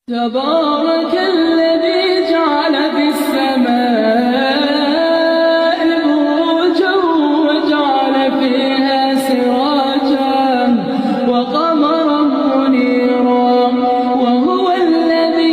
تبارك الذي جعل في السماء بروجا وجعل فيها سراجا وقمرا منيرا وهو الذي